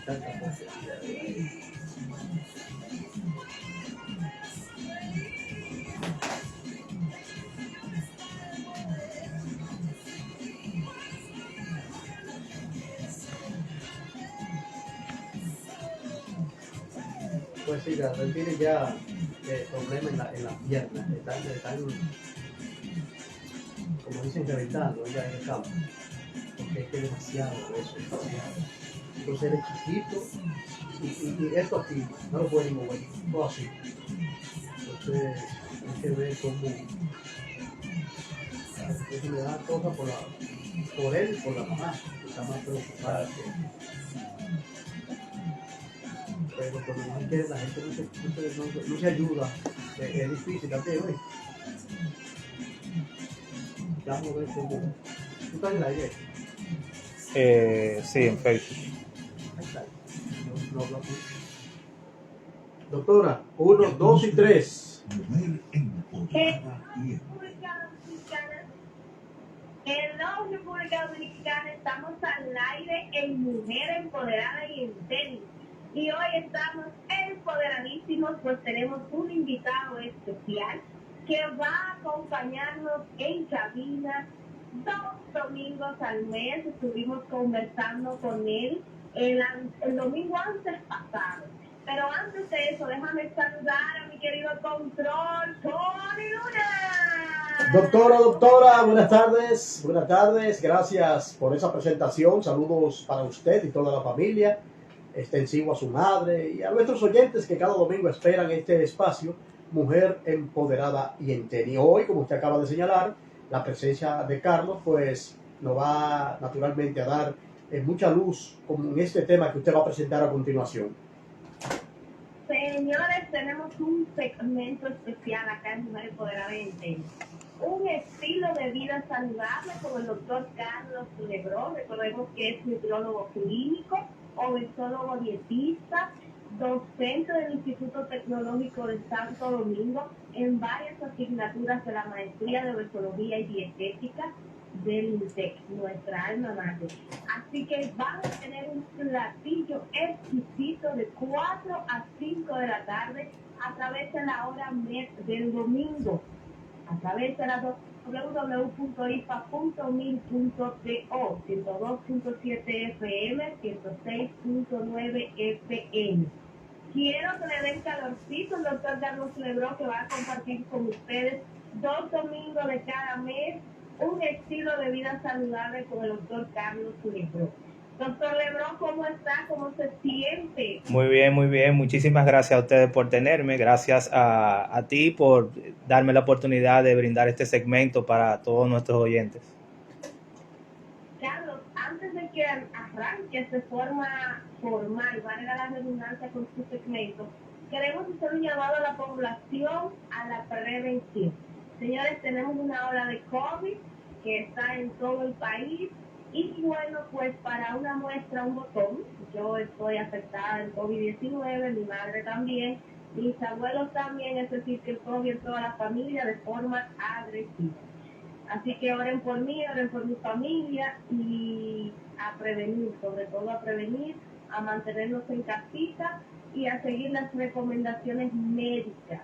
tanta cosa. Pues sí, él tiene ya problemas en la pierna, están, como dicen, reventando ya en el campo, porque es que es demasiado eso, demasiado. Entonces él es chiquito y esto aquí no lo puede ni mover, todo así. Entonces hay que ver cómo eso le da cosas por él y por la mamá, que está más preocupada pero por lo menos que la gente no se ayuda, es difícil también, ¿ves? Vamos a ver cómo. ¿Tú estás en el aire? Sí, en Facebook. Ahí está. No hablo aquí. Doctora, 1, 2 y 3. Hello, República Dominicana, estamos al aire en Mujer Empoderada y en Tenis. Y hoy estamos empoderadísimos, pues tenemos un invitado especial que va a acompañarnos en cabina 2 domingos al mes. Estuvimos conversando con él el domingo antes pasado. Pero antes de eso, déjame saludar a mi querido control, Tony Luna. Doctora, buenas tardes, gracias por esa presentación, saludos para usted y toda la familia, extensivo a su madre y a nuestros oyentes que cada domingo esperan este espacio, Mujer Empoderada y Entera. Hoy, como usted acaba de señalar, la presencia de Carlos, pues nos va naturalmente a dar mucha luz con este tema que usted va a presentar a continuación. Señores, tenemos un segmento especial acá en Mujer Empoderada y Entera. Un estilo de vida saludable con el doctor Carlos Lebrón. Recordemos que es nutriólogo clínico, obesólogo dietista, docente del Instituto Tecnológico de Santo Domingo en varias asignaturas de la maestría de obesología y dietética del INTEC, nuestra alma mater. Así que vamos a tener un platillo exquisito de 4 a 5 de la tarde a través de la hora del domingo, a través de la www.ifa.mil.co, 102.7 FM, 106.9 FM. Quiero que le den calorcito al doctor Carlos Lebrón, que va a compartir con ustedes 2 domingos de cada mes un estilo de vida saludable con el doctor Carlos Lebrón. Doctor Lebrón, ¿cómo está? ¿Cómo se siente? Muy bien, muy bien. Muchísimas gracias a ustedes por tenerme. Gracias a ti por darme la oportunidad de brindar este segmento para todos nuestros oyentes. Carlos, antes de que arranques de forma formal, valga la redundancia con su segmento, queremos hacer un llamado a la población a la prevención. Señores, tenemos una ola de COVID que está en todo el país y bueno, pues para una muestra, un botón. Yo estoy afectada del COVID-19, mi madre también, mis abuelos también, es decir, que el COVID en toda la familia de forma agresiva. Así que oren por mí, oren por mi familia y a prevenir, sobre todo a prevenir, a mantenernos en casita y a seguir las recomendaciones médicas.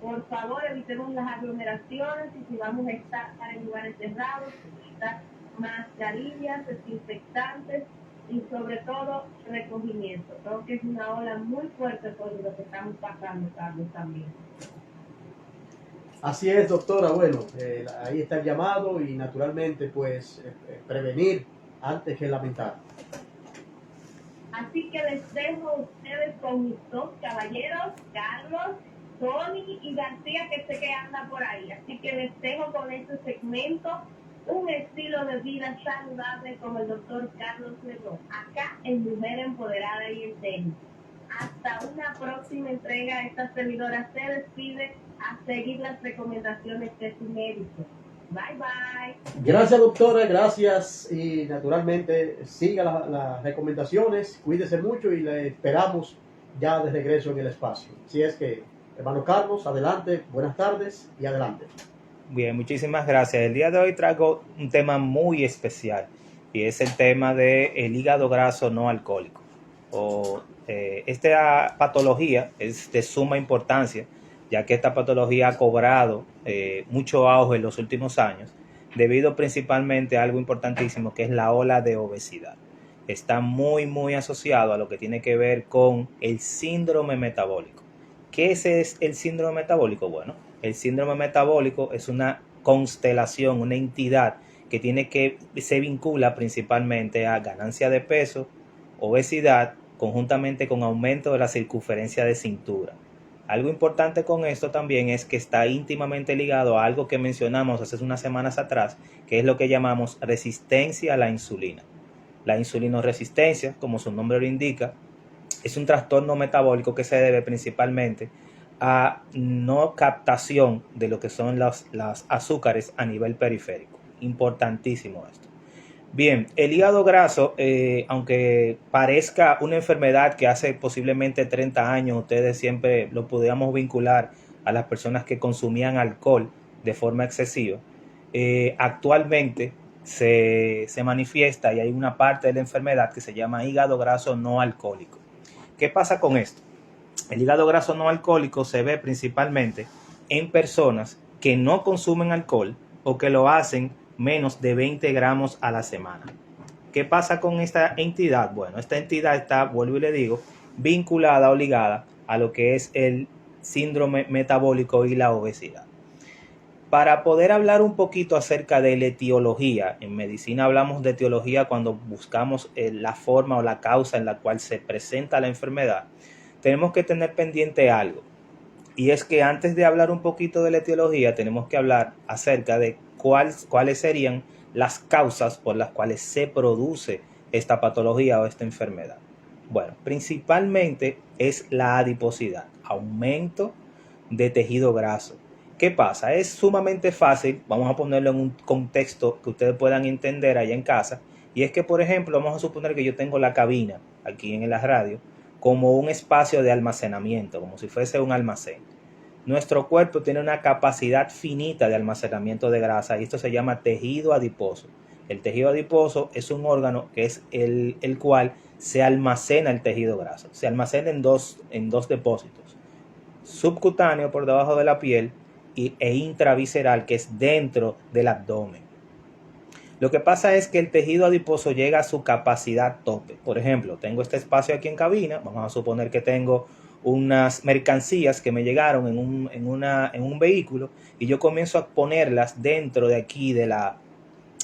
Por favor, evitemos las aglomeraciones y si vamos a estar en lugares cerrados, utilizar mascarillas, desinfectantes y sobre todo recogimiento. Creo que es una ola muy fuerte por lo que estamos pasando, Carlos, también. Así es, doctora. Bueno, ahí está el llamado y naturalmente pues prevenir antes que lamentar. Así que les dejo a ustedes con mis 2 caballeros, Carlos, Tony y García, que sé que anda por ahí. Así que les dejo con este segmento, un estilo de vida saludable con el doctor Carlos Lebrón, acá en Mujer Empoderada y Entera. Hasta una próxima entrega. Esta servidora se despide a seguir las recomendaciones de su médico. Bye, bye. Gracias, doctora, gracias y naturalmente siga las recomendaciones, cuídese mucho y le esperamos ya de regreso en el espacio. Así es que, hermano Carlos, adelante, buenas tardes y adelante. Bien, muchísimas gracias. El día de hoy traigo un tema muy especial y es el tema del hígado graso no alcohólico. esta patología es de suma importancia, ya que esta patología ha cobrado mucho auge en los últimos años, debido principalmente a algo importantísimo que es la ola de obesidad. Está muy asociado a lo que tiene que ver con el síndrome metabólico. ¿Qué es el síndrome metabólico? Bueno, el síndrome metabólico es una constelación, una entidad que se vincula principalmente a ganancia de peso, obesidad, conjuntamente con aumento de la circunferencia de cintura. Algo importante con esto también es que está íntimamente ligado a algo que mencionamos hace unas semanas atrás, que es lo que llamamos resistencia a la insulina. La insulinoresistencia, como su nombre lo indica, es un trastorno metabólico que se debe principalmente a no captación de lo que son las azúcares a nivel periférico. Importantísimo esto. Bien, el hígado graso, aunque parezca una enfermedad que hace posiblemente 30 años ustedes siempre lo podíamos vincular a las personas que consumían alcohol de forma excesiva, actualmente se manifiesta y hay una parte de la enfermedad que se llama hígado graso no alcohólico. ¿Qué pasa con esto? El hígado graso no alcohólico se ve principalmente en personas que no consumen alcohol o que lo hacen menos de 20 gramos a la semana. ¿Qué pasa con esta entidad? Bueno, esta entidad está, vuelvo y le digo, vinculada o ligada a lo que es el síndrome metabólico y la obesidad. Para poder hablar un poquito acerca de la etiología, en medicina hablamos de etiología cuando buscamos la forma o la causa en la cual se presenta la enfermedad, tenemos que tener pendiente algo. Y es que antes de hablar un poquito de la etiología, tenemos que hablar acerca de cuáles serían las causas por las cuales se produce esta patología o esta enfermedad. Bueno, principalmente es la adiposidad, aumento de tejido graso. ¿Qué pasa? Es sumamente fácil, vamos a ponerlo en un contexto que ustedes puedan entender allá en casa, y es que, por ejemplo, vamos a suponer que yo tengo la cabina aquí en la radio como un espacio de almacenamiento, como si fuese un almacén. Nuestro cuerpo tiene una capacidad finita de almacenamiento de grasa y esto se llama tejido adiposo. El tejido adiposo es un órgano que es el cual se almacena el tejido graso. Se almacena en dos depósitos. Subcutáneo por debajo de la piel e intravisceral, que es dentro del abdomen. Lo que pasa es que el tejido adiposo llega a su capacidad tope. Por ejemplo, tengo este espacio aquí en cabina, vamos a suponer que tengo unas mercancías que me llegaron en un vehículo y yo comienzo a ponerlas dentro de aquí,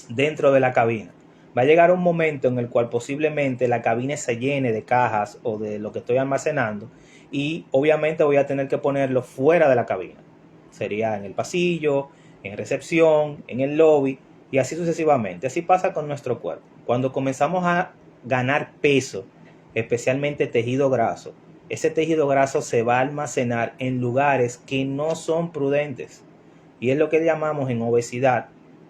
dentro de la cabina. Va a llegar un momento en el cual posiblemente la cabina se llene de cajas o de lo que estoy almacenando y obviamente voy a tener que ponerlo fuera de la cabina. Sería en el pasillo, en recepción, en el lobby y así sucesivamente. Así pasa con nuestro cuerpo. Cuando comenzamos a ganar peso, especialmente tejido graso, ese tejido graso se va a almacenar en lugares que no son prudentes. Y es lo que llamamos en obesidad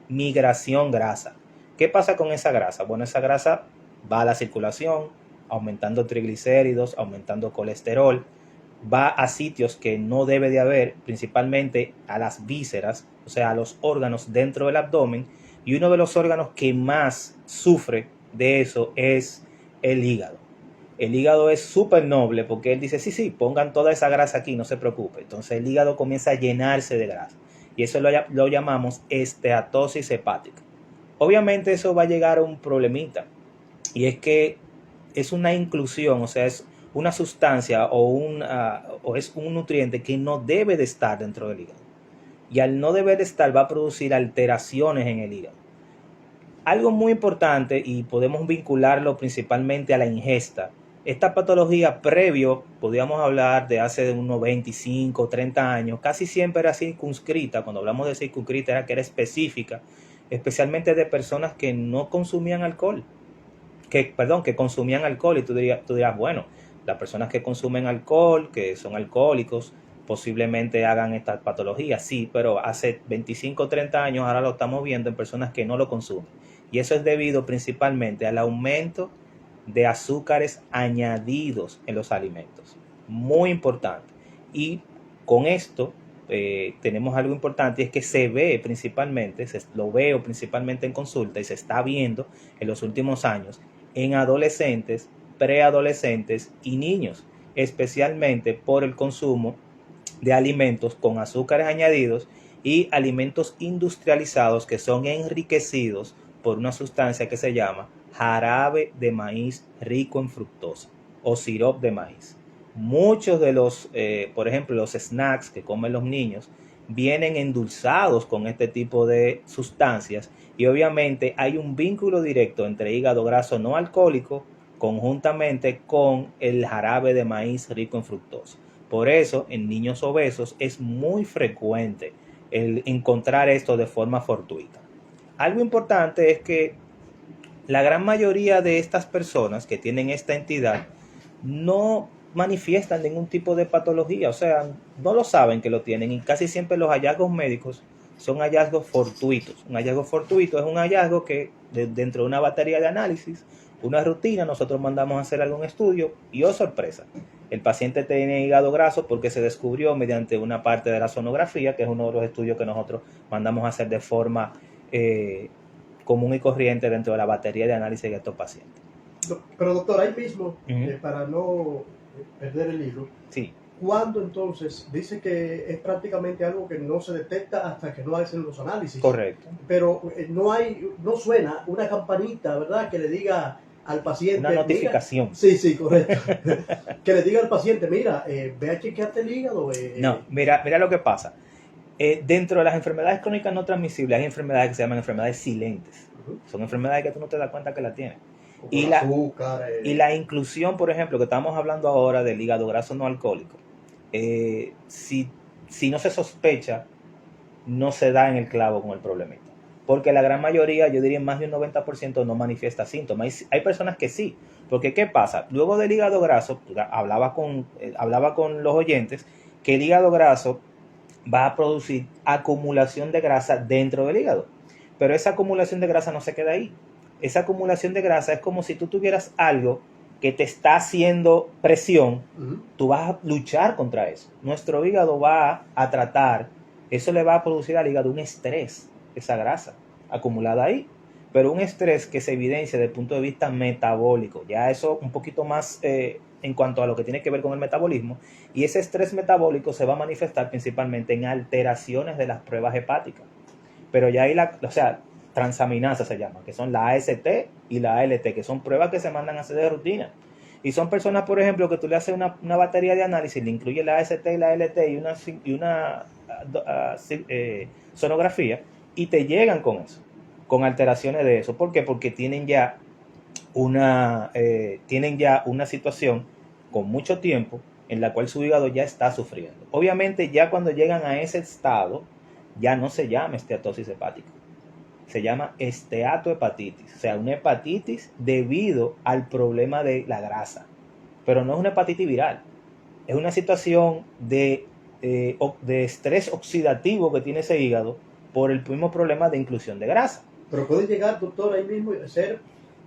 migración grasa. ¿Qué pasa con esa grasa? Bueno, esa grasa va a la circulación, aumentando triglicéridos, aumentando colesterol, va a sitios que no debe de haber, principalmente a las vísceras, o sea, a los órganos dentro del abdomen, y uno de los órganos que más sufre de eso es el hígado. El hígado es súper noble porque él dice, sí, pongan toda esa grasa aquí, no se preocupe. Entonces el hígado comienza a llenarse de grasa y eso lo llamamos esteatosis hepática. Obviamente eso va a llegar a un problemita y es que es una inclusión, o sea, es una sustancia o es un nutriente que no debe de estar dentro del hígado. Y al no deber de estar va a producir alteraciones en el hígado. Algo muy importante y podemos vincularlo principalmente a la ingesta. Esta patología previo, podríamos hablar de hace unos 25, 30 años, casi siempre era circunscrita. Cuando hablamos de circunscrita era que era específica, especialmente de personas que no consumían alcohol. Que consumían alcohol y tú dirás, bueno, las personas que consumen alcohol, que son alcohólicos, posiblemente hagan esta patología, sí, pero hace 25 o 30 años ahora lo estamos viendo en personas que no lo consumen. Y eso es debido principalmente al aumento de azúcares añadidos en los alimentos. Muy importante. Y con esto tenemos algo importante, y es que se ve principalmente, lo veo principalmente en consulta y se está viendo en los últimos años en adolescentes preadolescentes y niños, especialmente por el consumo de alimentos con azúcares añadidos y alimentos industrializados que son enriquecidos por una sustancia que se llama jarabe de maíz rico en fructosa o sirope de maíz. Muchos de los, por ejemplo, los snacks que comen los niños vienen endulzados con este tipo de sustancias y obviamente hay un vínculo directo entre hígado graso no alcohólico conjuntamente con el jarabe de maíz rico en fructosa. Por eso en niños obesos es muy frecuente el encontrar esto de forma fortuita. Algo importante es que la gran mayoría de estas personas que tienen esta entidad no manifiestan ningún tipo de patología, o sea, no lo saben que lo tienen y casi siempre los hallazgos médicos son hallazgos fortuitos. Un hallazgo fortuito es un hallazgo que dentro de una batería de análisis, una rutina, nosotros mandamos a hacer algún estudio y oh sorpresa, el paciente tiene hígado graso porque se descubrió mediante una parte de la sonografía, que es uno de los estudios que nosotros mandamos a hacer de forma común y corriente dentro de la batería de análisis de estos pacientes. Pero doctor, ahí mismo, para no perder el hilo, sí. ¿Cuándo entonces dice que es prácticamente algo que no se detecta hasta que no hacen los análisis? Correcto. Pero no suena una campanita, ¿verdad? Que le diga al paciente... Una notificación. Mira, sí, correcto. Que le diga al paciente, mira, ve a chequearte el hígado. No, mira lo que pasa. Dentro de las enfermedades crónicas no transmisibles hay enfermedades que se llaman enfermedades silentes. Son enfermedades que tú no te das cuenta que la tienes. Y la inclusión, por ejemplo, que estamos hablando ahora del hígado graso no alcohólico, si no se sospecha, no se da en el clavo con el problemita. Porque la gran mayoría, yo diría más de un 90%, no manifiesta síntomas. Hay personas que sí. Porque ¿qué pasa? Luego del hígado graso, hablaba con los oyentes, que el hígado graso va a producir acumulación de grasa dentro del hígado. Pero esa acumulación de grasa no se queda ahí. Esa acumulación de grasa es como si tú tuvieras algo que te está haciendo presión, tú vas a luchar contra eso. Nuestro hígado va a tratar, eso le va a producir al hígado un estrés, esa grasa acumulada ahí, pero un estrés que se evidencia desde el punto de vista metabólico, ya eso un poquito más en cuanto a lo que tiene que ver con el metabolismo, y ese estrés metabólico se va a manifestar principalmente en alteraciones de las pruebas hepáticas, pero ya ahí transaminasa se llama, que son la AST y la ALT, que son pruebas que se mandan a hacer de rutina. Y son personas, por ejemplo, que tú le haces una batería de análisis, le incluye la AST y la ALT y una sonografía, y te llegan con eso, con alteraciones de eso. ¿Por qué? Porque tienen ya una situación con mucho tiempo en la cual su hígado ya está sufriendo. Obviamente, ya cuando llegan a ese estado, ya no se llama esteatosis hepática. Se llama esteatohepatitis, o sea, una hepatitis debido al problema de la grasa. Pero no es una hepatitis viral, es una situación de estrés oxidativo que tiene ese hígado por el mismo problema de inclusión de grasa. Pero puede llegar, doctor, ahí mismo y ser,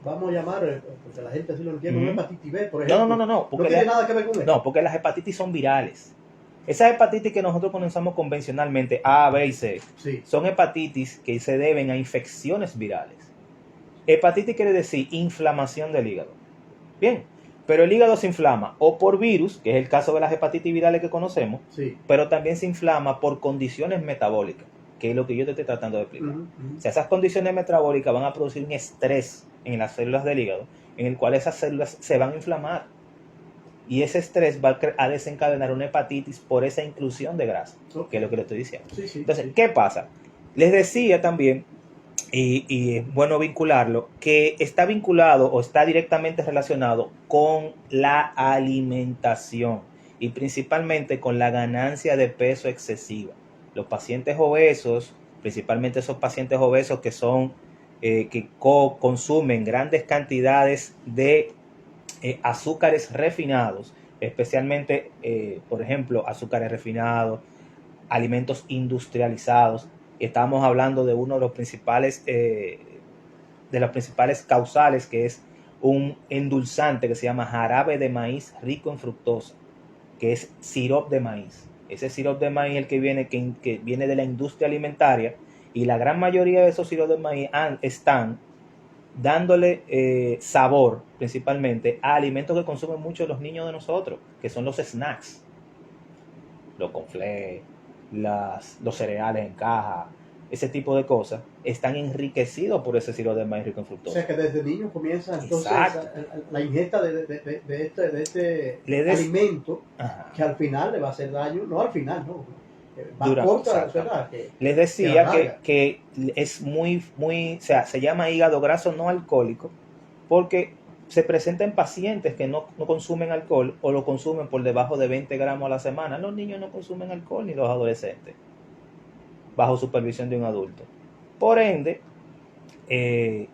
vamos a llamar, porque la gente así lo entiende, una hepatitis B, por ejemplo. No. No tiene nada que ver con eso. No, porque las hepatitis son virales. Esas hepatitis que nosotros conocemos convencionalmente, A, B y C, sí, son hepatitis que se deben a infecciones virales. Hepatitis quiere decir inflamación del hígado. Bien, pero el hígado se inflama o por virus, que es el caso de las hepatitis virales que conocemos, sí, pero también se inflama por condiciones metabólicas, que es lo que yo te estoy tratando de explicar. O sea, esas condiciones metabólicas van a producir un estrés en las células del hígado, en el cual esas células se van a inflamar. Y ese estrés va a desencadenar una hepatitis por esa inclusión de grasa, que es lo que le estoy diciendo. Sí, entonces, ¿qué pasa? Les decía también, y es bueno vincularlo, que está vinculado o está directamente relacionado con la alimentación y principalmente con la ganancia de peso excesiva. Los pacientes obesos, principalmente esos pacientes obesos que son que consumen grandes cantidades de azúcares refinados, especialmente, por ejemplo, azúcares refinados, alimentos industrializados. Estamos hablando de uno de las principales causales, que es un endulzante que se llama jarabe de maíz rico en fructosa, que es sirope de maíz. Ese sirope de maíz es el que viene de la industria alimentaria, y la gran mayoría de esos siropes de maíz están dándole sabor principalmente a alimentos que consumen mucho los niños de nosotros, que son los snacks, los conflés, los cereales en caja, ese tipo de cosas, están enriquecidos por ese sirope de maíz rico en O fructosa. sea que desde niño comienza entonces la ingesta de este alimento, Ajá. que al final le va a hacer daño, no al final, no, va Dura, contra, ¿verdad? Les decía que que es muy, o sea, se llama hígado graso no alcohólico porque se presenta en pacientes que no consumen alcohol o lo consumen por debajo de 20 gramos a la semana. Los niños no consumen alcohol ni los adolescentes, bajo supervisión de un adulto. Por ende,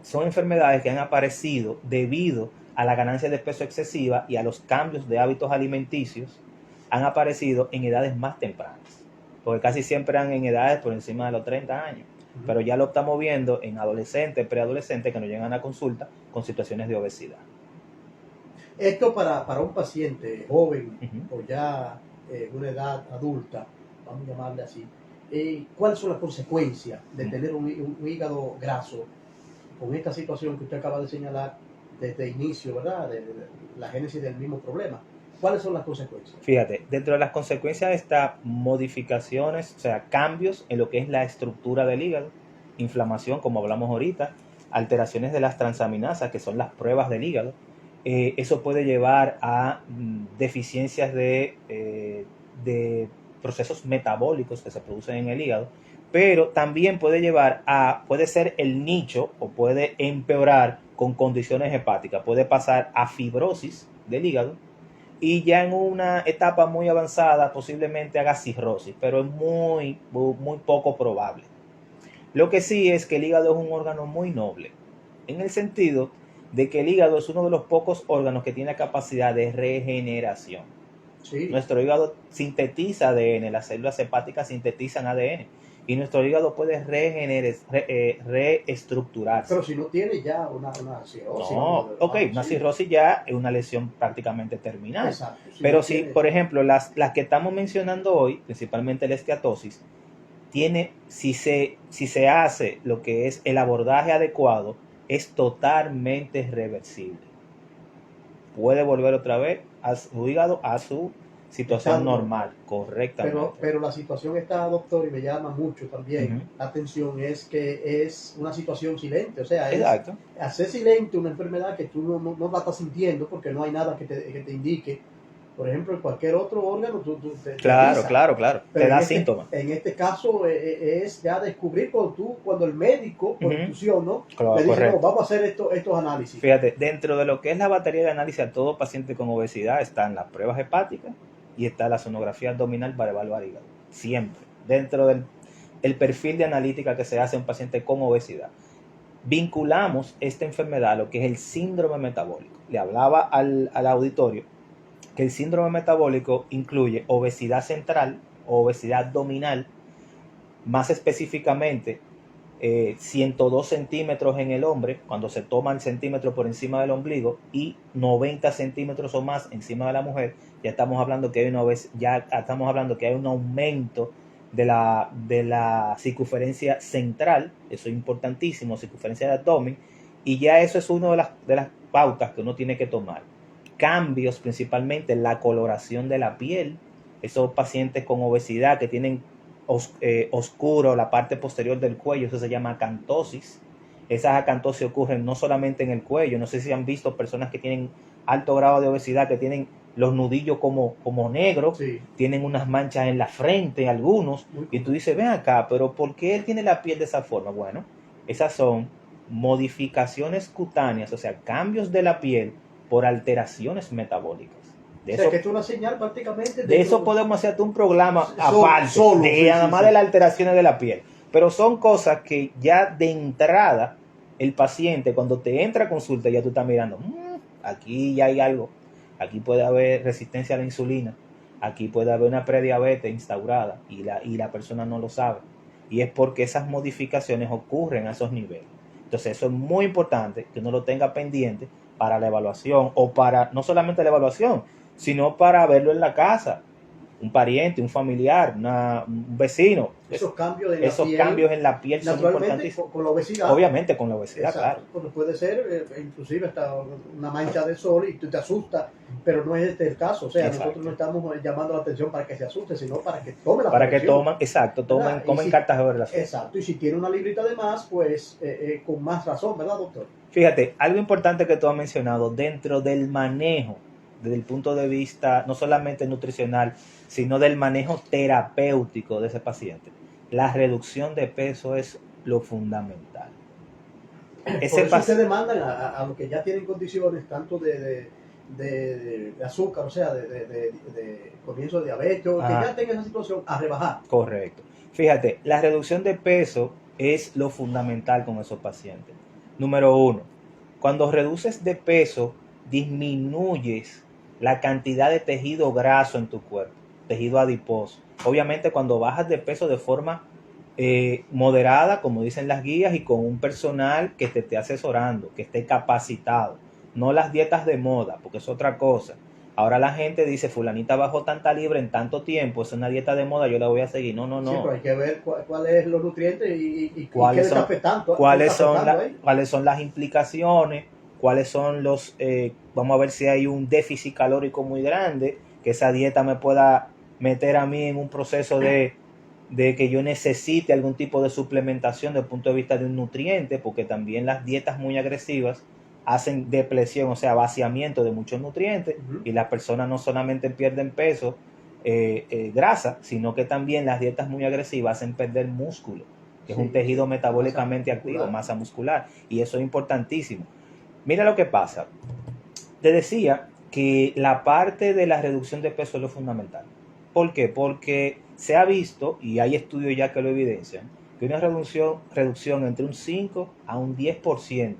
son enfermedades que han aparecido debido a la ganancia de peso excesiva y a los cambios de hábitos alimenticios, han aparecido en edades más tempranas, porque casi siempre eran en edades por encima de los 30 años, pero ya lo estamos viendo en adolescentes, preadolescentes que nos llegan a consulta con situaciones de obesidad. Esto para un paciente joven o ya una edad adulta, vamos a llamarle así, ¿cuáles son las consecuencias de tener un hígado graso con esta situación que usted acaba de señalar desde el inicio, ¿verdad? De la génesis del mismo problema. ¿Cuáles son las consecuencias? Fíjate, dentro de las consecuencias está modificaciones, o sea, cambios en lo que es la estructura del hígado, inflamación, como hablamos ahorita, alteraciones de las transaminasas, que son las pruebas del hígado. Eso puede llevar a deficiencias de procesos metabólicos que se producen en el hígado, pero también puede ser el nicho o puede empeorar con condiciones hepáticas, puede pasar a fibrosis del hígado y ya en una etapa muy avanzada posiblemente haga cirrosis, pero es muy poco probable. Lo que sí es que el hígado es un órgano muy noble, en el sentido de que el hígado es uno de los pocos órganos que tiene la capacidad de regeneración. Sí. Nuestro hígado sintetiza ADN, las células hepáticas sintetizan ADN y nuestro hígado puede reestructurarse. Pero si no tiene ya una cirrosis. No, una cirrosis ya es una lesión prácticamente terminal. Exacto. Pero no si, por ejemplo, las que estamos mencionando hoy, principalmente la esteatosis, si se hace lo que es el abordaje adecuado, es totalmente reversible. Puede volver otra vez a su hígado, a su situación normal, correctamente. Pero la situación está, doctor, y me llama mucho también la atención, es que es una situación silente, o sea, exacto, hacer silente una enfermedad que tú no la estás sintiendo porque no hay nada que te indique. Por ejemplo, en cualquier otro órgano tú claro, te da síntomas. En este caso es ya descubrir cuando el médico, por intuición, ¿no? Claro, le dice, no, vamos a hacer estos análisis. Fíjate, dentro de lo que es la batería de análisis a todo paciente con obesidad están las pruebas hepáticas y está la sonografía abdominal para evaluar hígado. Siempre, dentro del perfil de analítica que se hace a un paciente con obesidad. Vinculamos esta enfermedad a lo que es el síndrome metabólico. Le hablaba al auditorio que el síndrome metabólico incluye obesidad central o obesidad abdominal, más específicamente 102 centímetros en el hombre, cuando se toma el centímetro por encima del ombligo, y 90 centímetros o más encima de la mujer. Ya estamos hablando que hay un aumento de la circunferencia central, eso es importantísimo, circunferencia de abdomen, y ya eso es una de las pautas que uno tiene que tomar. Cambios principalmente en la coloración de la piel, esos pacientes con obesidad que tienen oscuro la parte posterior del cuello, eso se llama acantosis. Esas acantosis ocurren no solamente en el cuello, no sé si han visto personas que tienen alto grado de obesidad que tienen los nudillos como negros, sí. Tienen unas manchas en la frente algunos, y tú dices, ven acá, pero ¿por qué él tiene la piel de esa forma? Bueno, esas son modificaciones cutáneas, o sea, cambios de la piel por alteraciones metabólicas. O sea, que es una señal prácticamente de eso podemos hacerte un programa aparte, nada más de las alteraciones de la piel. Pero son cosas que ya de entrada el paciente, cuando te entra a consulta, ya tú estás mirando, aquí ya hay algo, aquí puede haber resistencia a la insulina, aquí puede haber una prediabetes instaurada y la persona no lo sabe. Y es porque esas modificaciones ocurren a esos niveles. Entonces eso es muy importante que uno lo tenga pendiente para la evaluación, o para no solamente la evaluación, sino para verlo en la casa. un pariente, un familiar, un vecino. Esos cambios en la piel son importantísimos. Con la obesidad. Obviamente con la obesidad, exacto, claro. Porque puede ser inclusive hasta una mancha de sol y tú te asustas, pero no es este el caso. O sea, exacto. Nosotros no estamos llamando la atención para que se asuste, sino para que tome la Para prevención. que comen cartas de relación. Exacto, y si tiene una librita de más, pues con más razón, ¿verdad, doctor? Fíjate, algo importante que tú has mencionado dentro del manejo, desde el punto de vista no solamente nutricional, sino del manejo terapéutico de ese paciente. La reducción de peso es lo fundamental. Por eso se demandan a los que ya tienen condiciones tanto de azúcar, o sea, de comienzo de diabetes, que ya tengan esa situación, a rebajar. Correcto. Fíjate, la reducción de peso es lo fundamental con esos pacientes. Número 1, cuando reduces de peso, disminuyes la cantidad de tejido graso en tu cuerpo, tejido adiposo. Obviamente cuando bajas de peso de forma moderada, como dicen las guías, y con un personal que te esté asesorando, que esté capacitado, no las dietas de moda, porque es otra cosa. Ahora la gente dice, fulanita bajó tanta libra en tanto tiempo, es una dieta de moda, yo la voy a seguir. No. Sí, pero hay que ver cuáles son los nutrientes y qué le está afectando. ¿Cuáles son las implicaciones? ¿Cuáles son los... vamos a ver si hay un déficit calórico muy grande, que esa dieta me pueda meter a mí en un proceso de que yo necesite algún tipo de suplementación desde el punto de vista de un nutriente, porque también las dietas muy agresivas hacen depresión, o sea, vaciamiento de muchos nutrientes, y las personas no solamente pierden peso, grasa, sino que también las dietas muy agresivas hacen perder músculo, que es un tejido metabólicamente activo, masa muscular, y eso es importantísimo. Mira lo que pasa. Te decía que la parte de la reducción de peso es lo fundamental. ¿Por qué? Porque se ha visto, y hay estudios ya que lo evidencian, que una reducción entre un 5 a un 10%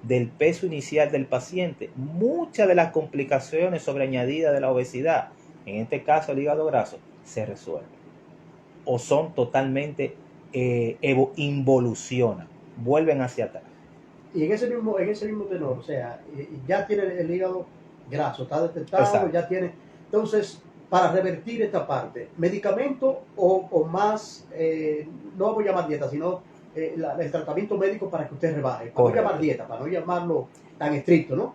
del peso inicial del paciente, muchas de las complicaciones sobreañadidas de la obesidad, en este caso el hígado graso, se resuelven o son totalmente involucionan, vuelven hacia atrás. Y en ese mismo tenor, o sea, ya tiene el hígado graso, está detectado, exacto, ya tiene. Entonces, para revertir esta parte, medicamento o más, no voy a llamar dieta, sino el tratamiento médico para que usted rebaje. Para no llamar dieta, para no llamarlo tan estricto, ¿no?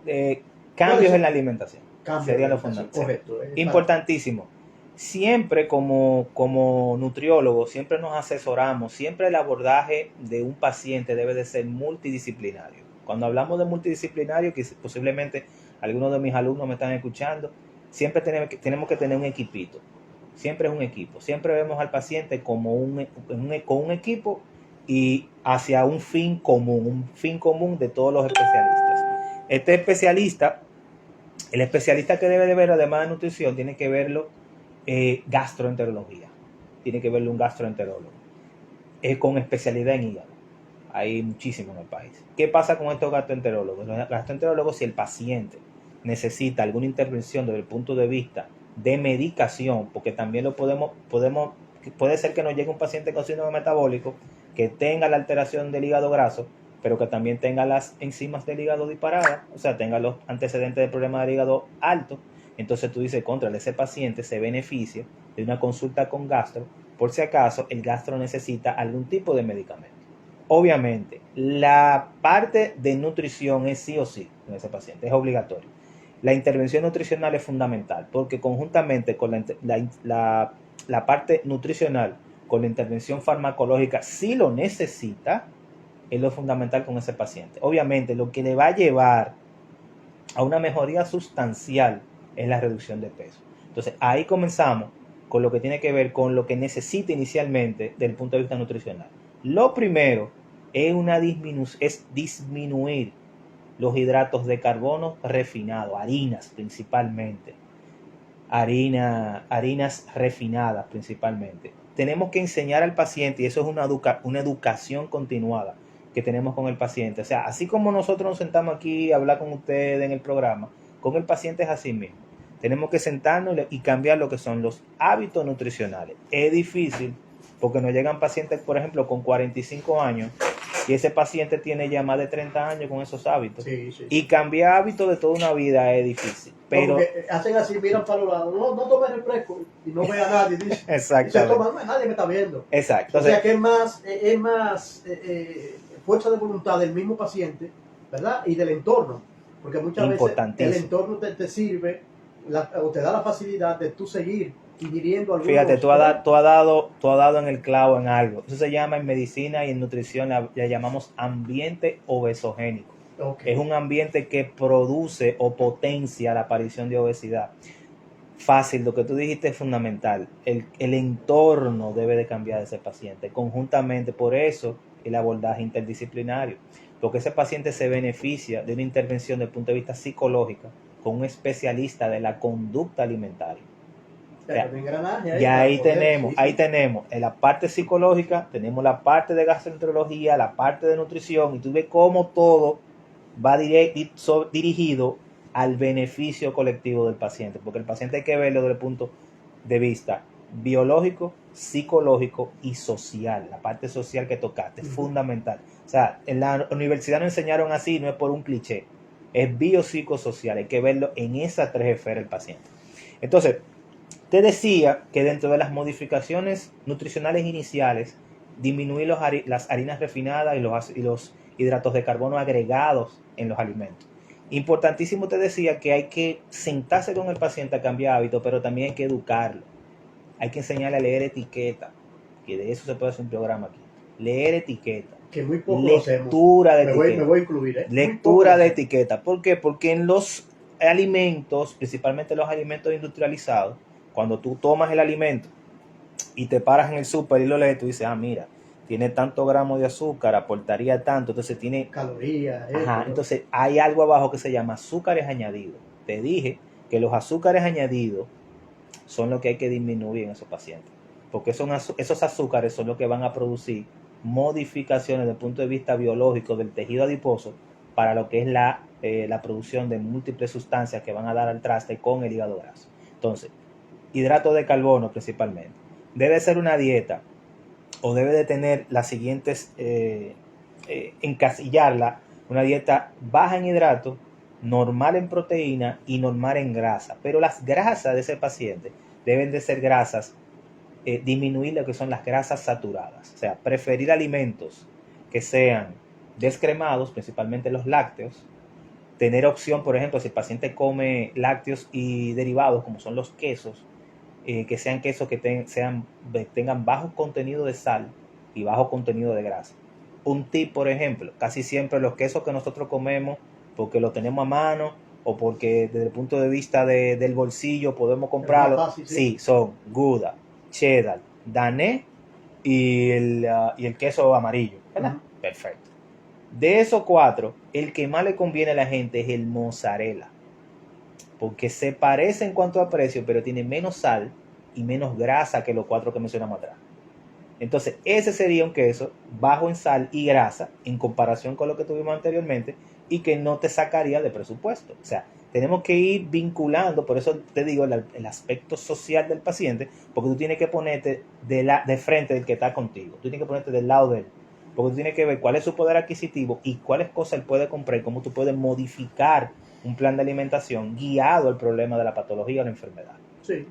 Cambios en la alimentación. Sería lo fundamental. Correcto. Importantísimo. Siempre como nutriólogos, siempre nos asesoramos, siempre el abordaje de un paciente debe de ser multidisciplinario. Cuando hablamos de multidisciplinario, que posiblemente algunos de mis alumnos me están escuchando, siempre tenemos que tener un equipito. Siempre es un equipo. Siempre vemos al paciente como con un equipo y hacia un fin común de todos los especialistas. El especialista que debe de ver, además de nutrición, tiene que verlo gastroenterología. Tiene que verlo un gastroenterólogo. Con especialidad en hígado. Hay muchísimos en el país. ¿Qué pasa con estos gastroenterólogos? Los gastroenterólogos, si el paciente necesita alguna intervención desde el punto de vista de medicación, porque también puede ser que nos llegue un paciente con síndrome metabólico que tenga la alteración del hígado graso, pero que también tenga las enzimas del hígado disparadas, o sea, tenga los antecedentes del problema del hígado alto. Entonces tú dices, ese paciente se beneficia de una consulta con gastro, por si acaso el gastro necesita algún tipo de medicamento. Obviamente, la parte de nutrición es sí o sí en ese paciente, es obligatorio. La intervención nutricional es fundamental, porque conjuntamente con la parte nutricional, con la intervención farmacológica, si lo necesita, es lo fundamental con ese paciente. Obviamente, lo que le va a llevar a una mejoría sustancial es la reducción de peso. Entonces, ahí comenzamos con lo que tiene que ver con lo que necesita inicialmente desde el punto de vista nutricional. Lo primero es disminuir los hidratos de carbono refinados, harinas principalmente, harinas refinadas principalmente. Tenemos que enseñar al paciente, y eso es una educación continuada que tenemos con el paciente. O sea, así como nosotros nos sentamos aquí a hablar con ustedes en el programa, con el paciente es así mismo. Tenemos que sentarnos y cambiar lo que son los hábitos nutricionales. Es difícil porque nos llegan pacientes, por ejemplo, con 45 años, y ese paciente tiene ya más de 30 años con esos hábitos. Sí, sí. Y cambiar hábitos de toda una vida es difícil. Pero Porque hacen así, miran para los lados, no tome refresco y no ve a nadie. Dice, exactamente. Y se toman, nadie me está viendo. Exacto. O sea que es más fuerza de voluntad del mismo paciente, ¿verdad? Y del entorno. Porque muchas veces el entorno te sirve o te da la facilidad de tú seguir ingiriendo algunos. Fíjate, tú has dado en el clavo en algo. Eso se llama en medicina y en nutrición, la llamamos ambiente obesogénico. Okay. Es un ambiente que produce o potencia la aparición de obesidad. Fácil, lo que tú dijiste es fundamental. El entorno debe de cambiar de ese paciente conjuntamente. Por eso el abordaje interdisciplinario, porque ese paciente se beneficia de una intervención desde el punto de vista psicológico con un especialista de la conducta alimentaria. Ahí tenemos en la parte psicológica, tenemos la parte de gastroenterología, la parte de nutrición, y tú ves cómo todo va dirigido al beneficio colectivo del paciente, porque el paciente hay que verlo desde el punto de vista biológico, psicológico y social. La parte social que tocaste es fundamental. O sea, en la universidad nos enseñaron así, no es por un cliché, es biopsicosocial, hay que verlo en esas tres esferas del paciente. Entonces, te decía que dentro de las modificaciones nutricionales iniciales, disminuir las harinas refinadas y los hidratos de carbono agregados en los alimentos. Importantísimo, te decía que hay que sentarse con el paciente a cambiar hábitos, pero también hay que educarlo. Hay que enseñarle a leer etiqueta, que de eso se puede hacer un programa aquí. Leer etiqueta. Que muy poco lectura de etiqueta. Me voy a incluir, Lectura de etiqueta. ¿Por qué? Porque en los alimentos, principalmente los alimentos industrializados, cuando tú tomas el alimento y te paras en el súper y lo lees, tú dices, mira, tiene tantos gramos de azúcar, aportaría tanto, entonces tiene calorías. Entonces hay algo abajo que se llama azúcares añadidos. Te dije que los azúcares añadidos son lo que hay que disminuir en esos pacientes, porque esos azúcares son los que van a producir modificaciones desde el punto de vista biológico del tejido adiposo para lo que es la producción de múltiples sustancias que van a dar al traste con el hígado graso. Entonces, hidratos de carbono principalmente. Debe ser una dieta o debe de tener las siguientes, encasillarla, una dieta baja en hidratos, normal en proteína y normal en grasa. Pero las grasas de ese paciente deben de ser grasas, disminuir lo que son las grasas saturadas. O sea, preferir alimentos que sean descremados, principalmente los lácteos. Tener opción, por ejemplo, si el paciente come lácteos y derivados, como son los quesos, que sean quesos que tengan bajo contenido de sal y bajo contenido de grasa. Un tip, por ejemplo, casi siempre los quesos que nosotros comemos, porque lo tenemos a mano o porque desde el punto de vista del bolsillo podemos comprarlo, fácil, sí, son Gouda, cheddar, Danés y el queso amarillo, ¿verdad? Perfecto. De esos cuatro, el que más le conviene a la gente es el mozzarella, porque se parece en cuanto a precio, pero tiene menos sal y menos grasa que los cuatro que mencionamos atrás. Entonces, ese sería un queso bajo en sal y grasa en comparación con lo que tuvimos anteriormente y que no te sacaría de presupuesto. O sea, tenemos que ir vinculando, por eso te digo, el aspecto social del paciente, porque tú tienes que ponerte de frente del que está contigo. Tú tienes que ponerte del lado de él, porque tú tienes que ver cuál es su poder adquisitivo y cuáles cosas él puede comprar y cómo tú puedes modificar un plan de alimentación guiado al problema de la patología o la enfermedad. Sí,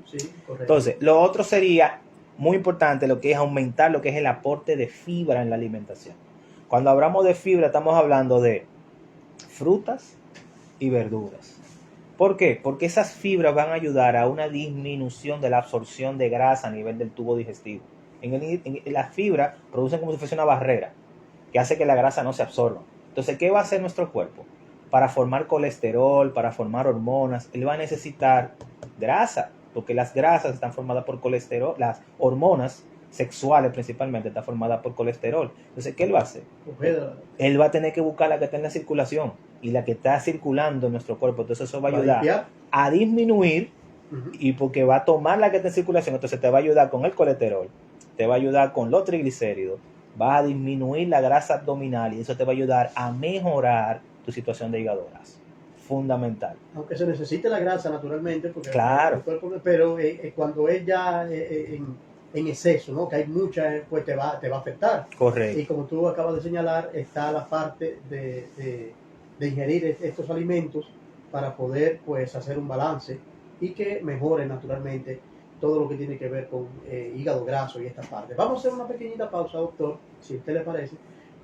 correcto. Entonces, lo otro sería muy importante, lo que es aumentar lo que es el aporte de fibra en la alimentación. Cuando hablamos de fibra, estamos hablando de frutas y verduras. ¿Por qué? Porque esas fibras van a ayudar a una disminución de la absorción de grasa a nivel del tubo digestivo. Las fibras producen como si fuese una barrera que hace que la grasa no se absorba. Entonces, ¿qué va a hacer nuestro cuerpo? Para formar colesterol, para formar hormonas, él va a necesitar grasa, porque las grasas están formadas por colesterol, las hormonas sexuales principalmente están formadas por colesterol. Entonces, ¿qué él va a hacer? Él va a tener que buscar la que está en la circulación y la que está circulando en nuestro cuerpo. Entonces, eso va a ayudar a disminuir y porque va a tomar la que está en circulación, entonces te va a ayudar con el colesterol, te va a ayudar con los triglicéridos, va a disminuir la grasa abdominal y eso te va a ayudar a mejorar tu situación de hígado graso. Fundamental. Aunque se necesite la grasa naturalmente, porque claro, pero cuando es ya en exceso, ¿no? Que hay mucha, pues te va a afectar. Correcto. Y como tú acabas de señalar, está la parte de ingerir estos alimentos para poder pues hacer un balance y que mejore naturalmente todo lo que tiene que ver con hígado graso y esta parte. Vamos a hacer una pequeñita pausa, doctor, si a usted le parece,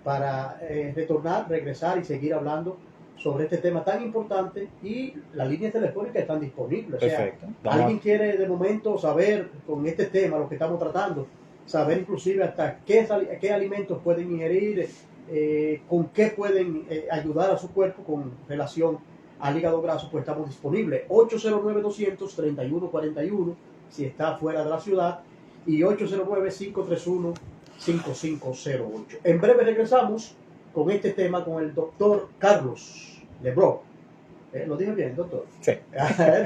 para retornar, regresar y seguir hablando sobre este tema tan importante, y las líneas telefónicas están disponibles. Perfecto. O sea, alguien quiere de momento saber con este tema, lo que estamos tratando, saber inclusive hasta qué alimentos pueden ingerir, con qué pueden ayudar a su cuerpo con relación al hígado graso, pues estamos disponibles. 809-200-3141 si está fuera de la ciudad, y 809-531-5508. En breve regresamos con este tema con el doctor Carlos Lebron. ¿Lo dije bien, doctor? Sí.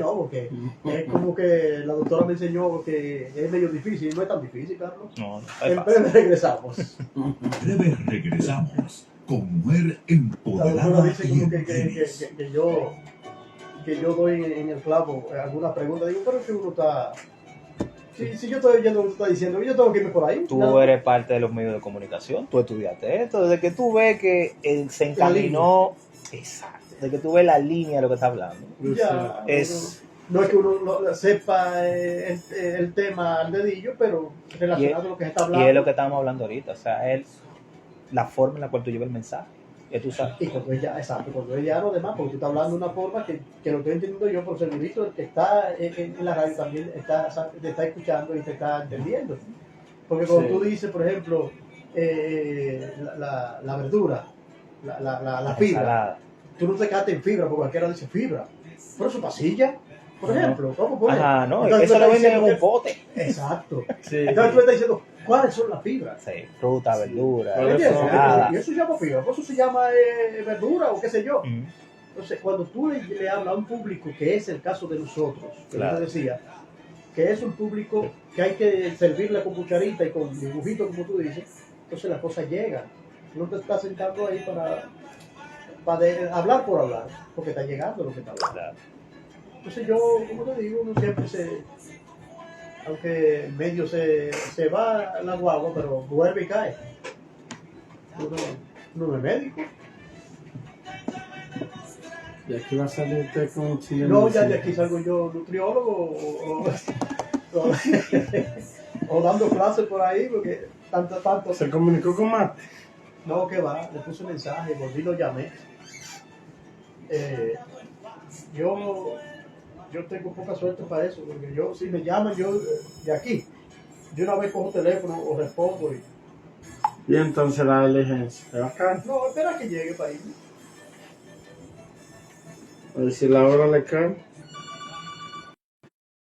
No, porque es como que la doctora me enseñó que es medio difícil. No es tan difícil, Carlos. No, En breve regresamos. En breve regresamos con Mujer La doctora Empoderada dice y como en que tenis. yo doy en el clavo algunas preguntas. Digo, pero es que uno está... Si yo estoy oyendo lo que tú estás diciendo, yo tengo que irme por ahí. Tú eres parte de los medios de comunicación, tú estudiaste esto, desde que tú ves que él se encaminó, exacto, desde que tú ves la línea de lo que está hablando. Ya, Es, no es que uno sepa el tema al dedillo, pero relacionado a lo que se está hablando. y es lo que estamos hablando ahorita, o sea, es la forma en la cual tú llevas el mensaje, que tú sabes. Y cuando ella, exacto, cuando ella lo demás, porque tú estás hablando de una forma que lo estoy entendiendo yo por segurito, el que está en la radio también te está escuchando y te está entendiendo. Porque cuando tú dices, por ejemplo, la verdura, la fibra, Ensalada. tú no te quedaste en fibra, porque cualquiera dice fibra. Pero su pasilla, por ejemplo, ¿cómo poner? Ajá, no, Entonces, eso tú lo estás venden en un diciendo pote. Exacto. Sí. Entonces tú estás diciendo, ¿cuáles son las fibras? Sí, fruta, verdura, ¿Cuáles ¿Entiendes? son? ensalada. Y eso se llama fibra, por eso se llama verdura o qué sé yo. Ujú. Entonces, cuando tú le hablas a un público, que es el caso de nosotros, que Claro. yo te decía, que es un público que hay que servirle con cucharita y con dibujito, como tú dices, entonces las cosas llegan. No te estás sentando ahí para hablar por hablar, porque está llegando lo que está hablando. Claro. Entonces yo, como te digo, uno siempre aunque medio se va la guagua, pero vuelve y cae. Uno no es médico. Y aquí va a salir usted con chile. No, ya de aquí salgo yo nutriólogo o dando clases por ahí, porque tanto. Se comunicó con Mate. No, que va, le puse un mensaje, volví, lo llamé. Yo tengo poca suerte para eso, porque si me llaman, yo de aquí, yo una vez cojo teléfono o respondo y... Y entonces la diligencia. Acá. No, espera que llegue para ahí. A ver si la hora le cae.